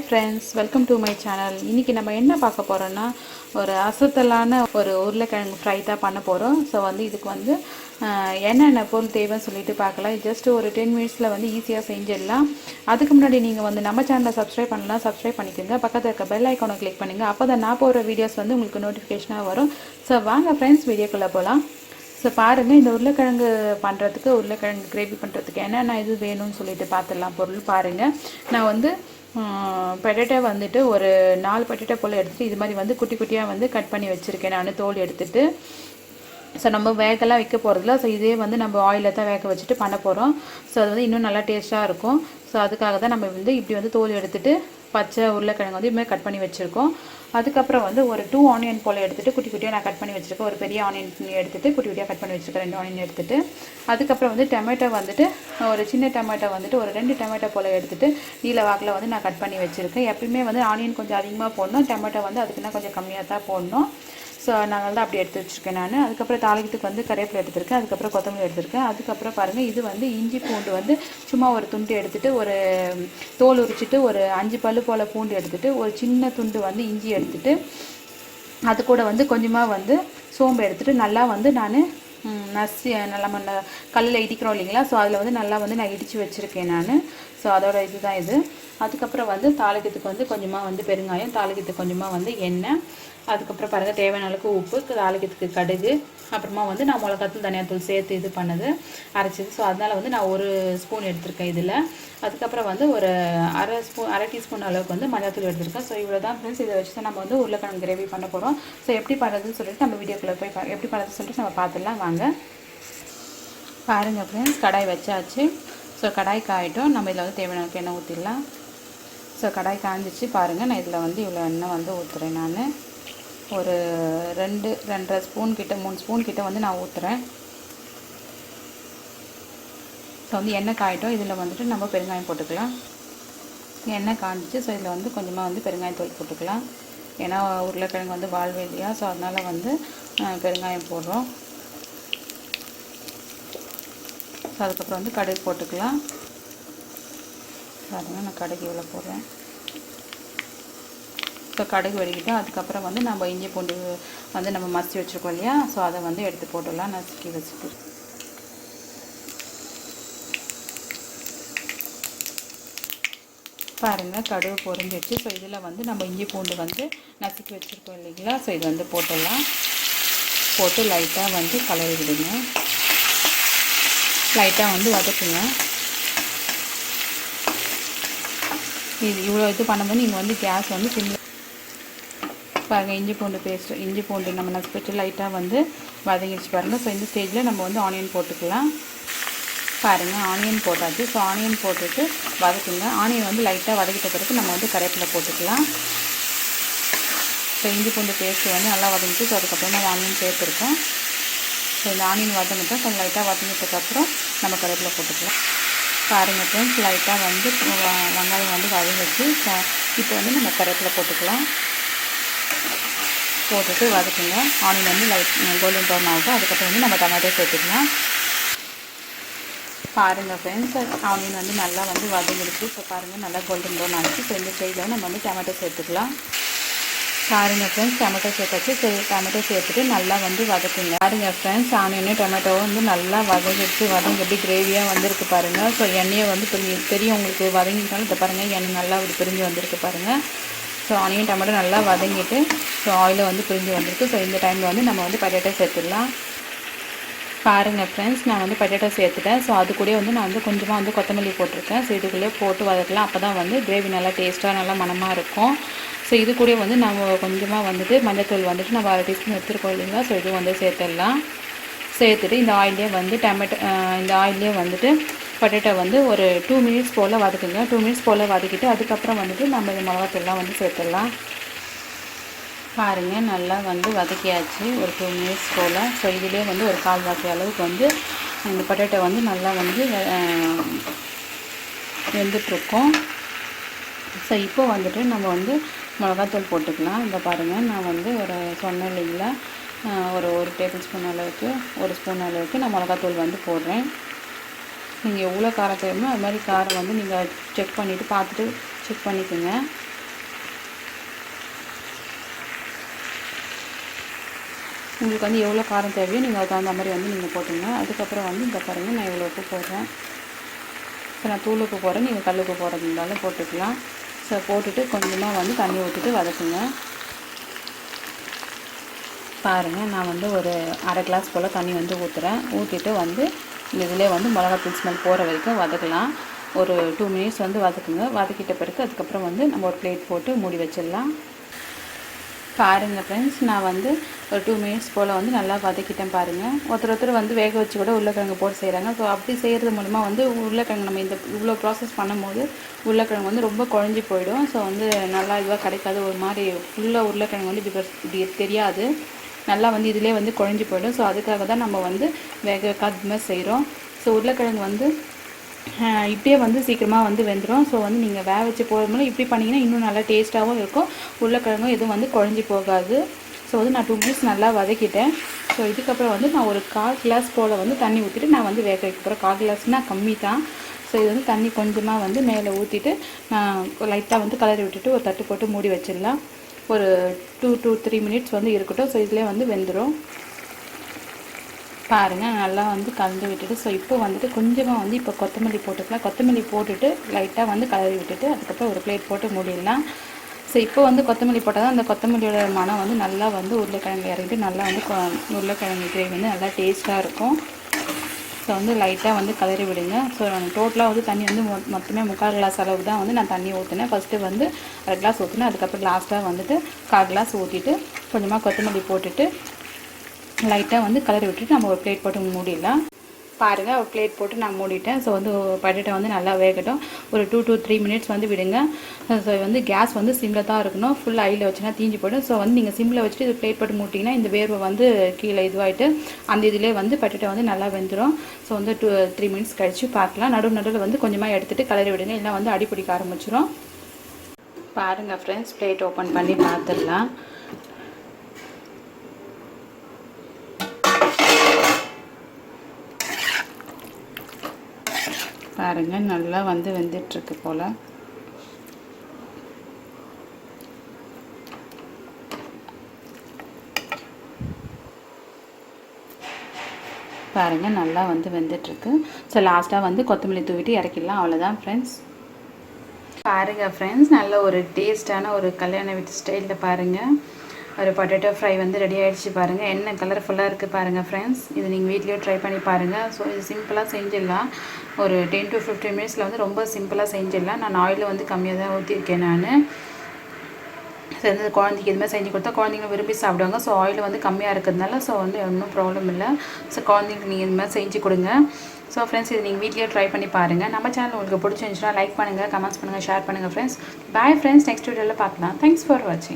Friends, welcome to my channel. இன்றைக்கி நம்ம என்ன பார்க்க போகிறோன்னா, ஒரு அசத்தலான ஒரு உருளைக்கிழங்கு ஃப்ரை தான் பண்ண போகிறோம். ஸோ இதுக்கு என்னென்ன பொருள் தேவைன்னு சொல்லிட்டு பார்க்கலாம். ஜஸ்ட் ஒரு 10 மினிட்ஸில் ஈஸியாக செஞ்சிடலாம். அதுக்கு முன்னாடி நீங்கள் நம்ம சேனலை சப்ஸ்கிரைப் பண்ணலாம், சப்ஸ்கிரைப் பண்ணிக்கோங்க. பக்கத்தில் இருக்க பெல் ஐக்கானை கிளிக் பண்ணுங்கள். அப்போ தான் நான் போகிற வீடியோஸ் உங்களுக்கு நோட்டிஃபிகேஷனாக வரும். ஸோ வாங்க ஃப்ரெண்ட்ஸ், வீடியோக்குள்ளே போகலாம். ஸோ பாருங்கள், இந்த உருளைக்கிழங்கு பண்ணுறதுக்கு, உருளைக்கிழங்கு கிரேவி பண்ணுறதுக்கு என்னென்ன இது வேணும்னு சொல்லிட்டு பார்த்துடலாம். பொருள் பாருங்கள். நான் பொட்டேட்டோ ஒரு 4 பொட்டேட்டோ போல் எடுத்துகிட்டு இது மாதிரி குட்டி குட்டியாக கட் பண்ணி வச்சுருக்கேன். நான் தோல் எடுத்துகிட்டு, ஸோ நம்ம வேகலாம் வைக்க போகிறதில்ல. ஸோ இதே நம்ம ஆயிலில் தான் வேக வச்சுட்டு பண்ண போகிறோம். ஸோ அது இன்னும் நல்லா டேஸ்ட்டாக இருக்கும். ஸோ அதுக்காக தான் நம்ம இப்படி தோல் எடுத்துகிட்டு பச்சை உருளைக்கிழங்கு இதுமாதிரி கட் பண்ணி வச்சுருக்கோம். அதுக்கப்புறம் ஒரு 2 ஆனியன் போல் எடுத்துகிட்டு குட்டி குட்டியாக நான் கட் பண்ணி வச்சுருக்கேன். ஒரு பெரிய ஆனியன் எடுத்துகிட்டு குட்டி குட்டியாக கட் பண்ணி வச்சுருக்கேன். 2 ஆனியன் எடுத்துகிட்டு, அதுக்கப்புறம் டொமேட்டோ ஒரு சின்ன டொமேட்டோ ஒரு 2 டொமேட்டோ போல் எடுத்துகிட்டு நீல வாக்கில் நான் கட் பண்ணி வச்சுருக்கேன். எப்பயுமே ஆனியன் கொஞ்சம் அதிகமாக போடணும், டொமேட்டோ அதுக்குன்னா கொஞ்சம் கம்மியாக தான் போடணும். ஸோ அதனால தான் அப்படி எடுத்து வச்சுருக்கேன் நான். அதுக்கப்புறம் தாளிக்கிறதுக்கு கருவேப்பிலை எடுத்துருக்கேன். அதுக்கப்புறம் கொத்தமல்லி எடுத்துருக்கேன். அதுக்கப்புறம் பாருங்கள், இது இஞ்சி பூண்டு சும்மா ஒரு துண்டு எடுத்துகிட்டு, ஒரு தோல் உரிச்சிட்டு, ஒரு 5 பல்லு போல் பூண்டு எடுத்துகிட்டு, ஒரு சின்ன துண்டு இஞ்சி எடுத்துகிட்டு, அது கூட கொஞ்சமாக சோம்பு எடுத்துகிட்டு நல்லா நான் நசி நல்லா கல்லில் இடிக்கிறோம் இல்லைங்களா. ஸோ அதில் நல்லா நான் இடித்து வச்சுருக்கேன் நான். ஸோ அதோட இதுதான் இது. அதுக்கப்புறம் தாளிக்கிறதுக்கு கொஞ்சமாக பெருங்காயம், தாளிக்கிறதுக்கு கொஞ்சமாக எண்ணெய், அதுக்கப்புறம் பாருங்கள் தேவையான அளவுக்கு உப்பு, தாளிக்கிறதுக்கு கடுகு, அப்புறமா நான் மிளகாத்தூள் தனியாத்தூள் சேர்த்து இது பண்ணது அரைச்சிது. ஸோ அதனால் நான் 1 ஸ்பூன் எடுத்திருக்கேன் இதில். அதுக்கப்புறம் ஒரு அரை டீஸ்பூன் அளவுக்கு மஞ்சள்தூள் எடுத்திருக்கேன். ஸோ இவ்வளோ தான் ஃப்ரெண்ட்ஸ். இதை வச்சு தான் நம்ம உருளைக்கிழங்கு கிரேவி பண்ண போகிறோம். ஸோ எப்படி பண்ணுறதுன்னு சொல்லிட்டு நம்ம வீடியோக்குள்ளே போய் எப்படி பண்ணுறதுன்னு சொல்லிட்டு நம்ம பார்த்துடலாம் வாங்க. பாருங்கள் ஃப்ரெண்ட்ஸ், கடாய் வச்சாச்சு. ஸோ கடாய் காயிட்டோம். நம்ம இதில் தேவையான எண்ணெய் ஊற்றிடலாம். ஸோ கடாய் காய்ஞ்சிச்சு. பாருங்கள், நான் இதில் இவ்வளோ எண்ணெய் ஊற்றுறேன். நான் ஒரு 2.5 ஸ்பூன் கிட்ட 3 ஸ்பூன் கிட்ட நான் ஊற்றுறேன். ஸோ எண்ணெய் காயிட்டோம். இதில் நம்ம பெருங்காயம் போட்டுக்கலாம். எண்ணெய் காய்ஞ்சிச்சு. ஸோ இதில் கொஞ்சமாக பெருங்காயத்தூள் போட்டுக்கலாம். ஏன்னா உருளைக்கிழங்கு வாழ்வே இல்லையா. ஸோ அதனால் பெருங்காயம் போடுறோம். ஸோ அதுக்கப்புறம் கடுகு போட்டுக்கலாம். பாருங்கள், நான் கடுகு இவ்வளோ போடுறேன். ஸோ கடுகு வெடிக்கிட்டோம். அதுக்கப்புறம் நம்ம இஞ்சி பூண்டு நம்ம மசிச்சு வச்சுருக்கோம் இல்லையா. ஸோ அதை எடுத்து போட்டுடலாம், நசுக்கி வச்சுட்டு. பாருங்கள், கடுகு பொரிஞ்சிடுச்சு. ஸோ இதில் நம்ம இஞ்சி பூண்டு நசுக்கி வச்சுருக்கோம் இல்லைங்களா. ஸோ இது போட்டுடலாம். போட்டு லைட்டாக கலரி விடுங்க. லைட்டாக வதக்குங்க. இது இவ்வளோ இது பண்ணும்போது நீங்கள் கேஸ் சிம்மில் பாருங்கள். இஞ்சி பூண்டு பேஸ்ட்டு, இஞ்சி பூண்டு நம்ம நசுக்கி வச்சு லைட்டாக வதங்கிடுச்சு பாருங்கள். ஸோ இந்த ஸ்டேஜில் நம்ம ஆனியன் போட்டுக்கலாம். பாருங்கள், ஆனியன் போட்டாச்சு. ஸோ ஆனியன் போட்டுட்டு வதக்குங்க. ஆனியன் லைட்டாக வதக்கிட்ட பிறகு நம்ம கருவேப்பிலை போட்டுக்கலாம். ஸோ இஞ்சி பூண்டு பேஸ்ட்டு நல்லா வதங்கிட்டு, ஸோ அதுக்கப்புறமா ஆனியன் சேர்த்துருக்கோம். ஸோ இந்த ஆனியன் வதங்கிட்டோம். கொஞ்சம் லைட்டாக வதங்கிட்டதுக்கப்புறம் நம்ம கருவேப்பிலை போட்டுக்கலாம். பாருங்கள் ஃப்ரெண்ட்ஸ், லைட்டாக வெங்காயம் வதங்கிச்சு. இப்போ நம்ம கருவேப்பிலை போட்டுக்கலாம். போட்டுட்டு வதக்குங்க. ஆனியன் லைட் கோல்டன் ப்ரௌன் ஆகும். அதுக்கப்புறம் நம்ம டொமேட்டோ சேர்த்துக்கலாம். பாருங்கள் ஃப்ரெண்ட்ஸ், ஆனியன் நல்லா வதங்கிடுச்சு. இப்போ பாருங்கள், நல்லா கோல்டன் ப்ரௌன் ஆகிடுச்சு. ஸோ இந்த ஸ்டேஜில் நம்ம டொமேட்டோ சேர்த்துக்கலாம். பாருங்கள் ஃப்ரெண்ட்ஸ், டொமேட்டோ சேர்த்தாச்சு. சரி, டொமேட்டோ சேர்த்துட்டு நல்லா வதக்குங்க. பாருங்கள் ஃப்ரெண்ட்ஸ், ஆனியனே டொமேட்டோ நல்லா வதங்கிடுச்சு. எப்படி கிரேவியாக வந்திருக்கு பாருங்கள். ஸோ எண்ணெயை தெரியும் உங்களுக்கு வதங்கிட்டாலும். இதை பாருங்கள், எண்ணெய் நல்லா பிரிஞ்சு வந்திருக்கு பாருங்கள். ஸோ ஆனியன் டொமேட்டோ நல்லா வதங்கிட்டு, ஸோ ஆயிலில் பிரிஞ்சு வந்திருக்கு. ஸோ இந்த டைமில் நம்ம பொட்டேட்டோ சேர்த்துடலாம். பாருங்கள் ஃப்ரெண்ட்ஸ், நான் பொட்டேட்டோ சேர்த்துட்டேன். ஸோ அது கூட நான் கொஞ்சமாக கொத்தமல்லி போட்டிருக்கேன். ஸோ இதுக்குள்ளே போட்டு வதக்கலாம். அப்போ தான் கிரேவி நல்லா டேஸ்ட்டாக நல்லா மணமாக இருக்கும். ஸோ இது கூட நம்ம கொஞ்சமாக மஞ்சத்தூள் நம்ம 1/2 டீஸ்பூன் எடுத்துருக்கோம் இல்லைங்களா. ஸோ இது சேர்த்துடலாம். சேர்த்துட்டு இந்த ஆயிலே டொமேட்டோ இந்த ஆயிலே பொட்டேட்டோ ஒரு 2 மினிட்ஸ் போல் வதக்குங்க. 2 மினிட்ஸ் போல் வதக்கிட்டு அதுக்கப்புறம் நம்ம இந்த மிளகாத்தூள்லாம் சேர்த்துடலாம். பாருங்கள், நல்லா வதக்கியாச்சு ஒரு 2 மினிட்ஸ் போல். ஸோ இதிலே ஒரு 1/4 வாசி அளவுக்கு இந்த பொட்டேட்டோ நல்லா வெந்துட்டுருக்கோம். ஸோ இப்போ நம்ம மிளகாத்தூள் போட்டுக்கலாம். இந்த பாருங்கள், நான் ஒரு சொன்னேன் இல்லைங்களா, ஒரு 1 டேபிள் ஸ்பூன் அளவுக்கு, 1 ஸ்பூன் அளவுக்கு நான் மிளகாத்தூள் போடுறேன். நீங்கள் எவ்வளோ காரம் தேவையோ அது மாதிரி காரம் நீங்கள் செக் பண்ணிவிட்டு பார்த்துட்டு செக் பண்ணிக்கோங்க. உங்களுக்கு வந்து எவ்வளோ காரம் தேவையோ நீங்கள் அதுக்கு தகுந்த மாதிரி வந்து நீங்கள் போட்டுங்க. அதுக்கப்புறம் வந்து இந்த பாருங்கள் நான் இவ்வளோ உப்பு போடுறேன். ஸோ நான் தூள் உப்பு போடுறேன், நீங்கள் கல் உப்பு போடுறது இருந்தாலும் போட்டுக்கலாம். ஸோ போட்டுட்டு கொஞ்சமாக வந்து தண்ணி ஊற்றிட்டு வதக்குங்க. பாருங்கள் நான் வந்து ஒரு அரை கிளாஸ் போல் தண்ணி வந்து ஊற்றுறேன். ஊற்றிட்டு வந்து இதிலே வந்து மிளகாத்தூள் ஸ்மெல் போகிற வரைக்கும் வதக்கலாம். ஒரு 2 மினிட்ஸ் வந்து வதக்குங்க. வதக்கிட்ட பிறகு அதுக்கப்புறம் வந்து நம்ம ஒரு பிளேட் போட்டு மூடி வச்சிடலாம். பாருங்கள் ஃப்ரெண்ட்ஸ், நான் வந்து ஒரு 2 மினிட்ஸ் போல் வந்து நல்லா வதக்கிட்டேன். பாருங்கள், ஒருத்தர் வந்து வேக வச்சு கூட உருளைக்கிழங்கு போட்டு செய்கிறாங்க. ஸோ அப்படி செய்கிறது மூலிமா வந்து உருளைக்கிழங்கு நம்ம இந்த இவ்வளோ ப்ராசஸ் பண்ணும்போது உருளைக்கிழங்கு வந்து ரொம்ப குழஞ்சி போயிடும். ஸோ வந்து நல்லா இதுவாக கிடைக்காது. ஒரு மாதிரி ஃபுல்லாக உருளைக்கிழங்கு வந்து இப்படி தெரியாது. நல்லா வந்து இதிலே வந்து குழஞ்சி போயிடும். ஸோ அதுக்காக தான் நம்ம வந்து வேக வைக்காத மாதிரி செய்கிறோம். ஸோ உருளைக்கிழங்கு வந்து இப்படியே வந்து சீக்கிரமாக வந்து வெந்துடும். ஸோ வந்து நீங்கள் வேக வச்சு போடும்போது இப்படி பண்ணிங்கன்னா இன்னும் நல்லா டேஸ்ட்டாகவும் இருக்கும். உருளைக்கிழங்கும் எதுவும் வந்து குழஞ்சி போகாது. ஸோ வந்து நான் 2 மினிட்ஸ் நல்லா வதக்கிட்டேன். ஸோ இதுக்கப்புறம் வந்து நான் ஒரு 1/4 கிளாஸ் போல் வந்து தண்ணி ஊற்றிட்டு நான் வந்து வேக வைக்க போகிறேன். 1/4 கிளாஸ்னால் கம்மி தான். ஸோ இது வந்து தண்ணி கொஞ்சமாக வந்து மேலே ஊற்றிட்டு நான் லைட்டாக வந்து கலரி விட்டுட்டு ஒரு தட்டு போட்டு மூடி வச்சிடலாம். ஒரு 2 to 3 மினிட்ஸ் வந்து இருக்கட்டும். ஸோ இதிலே வந்து வெந்துடும். பாருங்கள் நல்லா வந்து கலந்து விட்டுட்டு, ஸோ இப்போ வந்துட்டு கொஞ்சமாக வந்து இப்போ கொத்தமல்லி போட்டுக்கலாம். கொத்தமல்லி போட்டுட்டு லைட்டாக வந்து கலரி விட்டுட்டு அதுக்கப்புறம் ஒரு பிளேட் போட்டு மூடிடலாம். ஸோ இப்போ வந்து கொத்தமல்லி போட்டால் தான் அந்த கொத்தமல்லியோட மனம் வந்து நல்லா வந்து உருளைக்கிழங்கு இறங்கிட்டு நல்லா வந்து உருளைக்கிழங்கு கிரேவி வந்து நல்லா டேஸ்ட்டாக இருக்கும். ஸோ வந்து லைட்டாக வந்து கலரி விடுங்க. ஸோ நான் டோட்டலாக வந்து தண்ணி வந்து மொத்தமே 3/4 கிளாஸ் அளவுக்கு தான் வந்து நான் தண்ணி ஊற்றினேன். ஃபஸ்ட்டு வந்து அரை கிளாஸ் ஊற்றினேன். அதுக்கப்புறம் லாஸ்ட்டாக வந்துட்டு 1/4 கிளாஸ் ஊற்றிட்டு கொஞ்சமாக கொத்தமல்லி போட்டுட்டு லைட்டாக வந்து கலரி விட்டுட்டு நம்ம ஒரு பிளேட் போட்டு மூடிடலாம். பாருங்கள், ஒரு பிளேட் போட்டு நான் மூடிட்டேன். ஸோ வந்து பட்டேட்டோ வந்து நல்லா வேகட்டும். ஒரு 2 to 3 மினிட்ஸ் வந்து விடுங்க. ஸோ வந்து கேஸ் வந்து சிம்மில் தான் இருக்கணும். ஃபுல் ஹையில் வச்சுன்னா தீஞ்சு போய்டும். ஸோ வந்து நீங்கள் சிம்மில் வச்சுட்டு இது பிளேட் போட்டு மூட்டிங்கன்னா இந்த வேர்வை வந்து கீழே இதுவாகிட்டு அந்த இதிலே வந்து பட்டேட்டோ வந்து நல்லா வெந்துடும். ஸோ வந்து 2-3 மினிட்ஸ் கழித்து பார்க்கலாம். நடுவில் வந்து கொஞ்சமாக எடுத்துகிட்டு கலரி விடுங்க, இல்லை வந்து அடிப்பிடிக்க ஆரம்பிச்சிடும். பாருங்கள் ஃப்ரெண்ட்ஸ், பிளேட் ஓப்பன் பண்ணி பார்த்துடலாம். பாருங்கள் நல்லா வந்து வெந்துட்டுருக்கு போல். பாருங்கள் நல்லா வந்து வெந்துட்டுருக்கு. ஸோ லாஸ்ட்டாக வந்து கொத்தமல்லி தூவிட்டு இறக்கிடலாம். அவ்வளோதான் ஃப்ரெண்ட்ஸ். பாருங்கள் ஃப்ரெண்ட்ஸ், நல்ல ஒரு டேஸ்டான ஒரு கல்யாண வீட்டு ஸ்டைலில் பாருங்கள் ஒரு பொட்டேட்டோ ஃப்ரை வந்து ரெடி ஆகிடுச்சு. பாருங்கள் என்ன கலர்ஃபுல்லாக இருக்குது பாருங்கள் ஃப்ரெண்ட்ஸ். இது நீங்கள் வீட்லேயும் ட்ரை பண்ணி பாருங்கள். ஸோ இது சிம்பிளாக செஞ்சிடலாம். ஒரு 10 to 15 மினிட்ஸில் வந்து ரொம்ப சிம்பிளாக செஞ்சிடலாம். நான் ஆயிலில் வந்து கம்மியாக தான் ஊற்றிருக்கேன் நான். சேர்ந்து குழந்தைக்கு இது மாதிரி செஞ்சு கொடுத்தா குழந்தைங்க விரும்பி சாப்பிடுவாங்க. ஸோ ஆயில் வந்து கம்மியாக இருக்கிறதுனால ஸோ வந்து ஒன்றும் ப்ராப்ளம் இல்லை. ஸோ குழந்தைங்களுக்கு நீங்கள் இது மாதிரி செஞ்சு கொடுங்க. ஸோ ஃப்ரெண்ட்ஸ், இது நீங்கள் வீட்லேயே ட்ரை பண்ணி பாருங்கள். நம்ம சேனல் உங்களுக்கு பிடிச்சிருந்துச்சுன்னா லைக் பண்ணுங்கள், கமெண்ட்ஸ் பண்ணுங்கள், ஷேர் பண்ணுங்கள் ஃப்ரெண்ட்ஸ். பாய் ஃப்ரெண்ட்ஸ், நெக்ஸ்ட் வீடியோவில் பார்க்கலாம். தேங்க்ஸ் ஃபார் வாட்சிங்.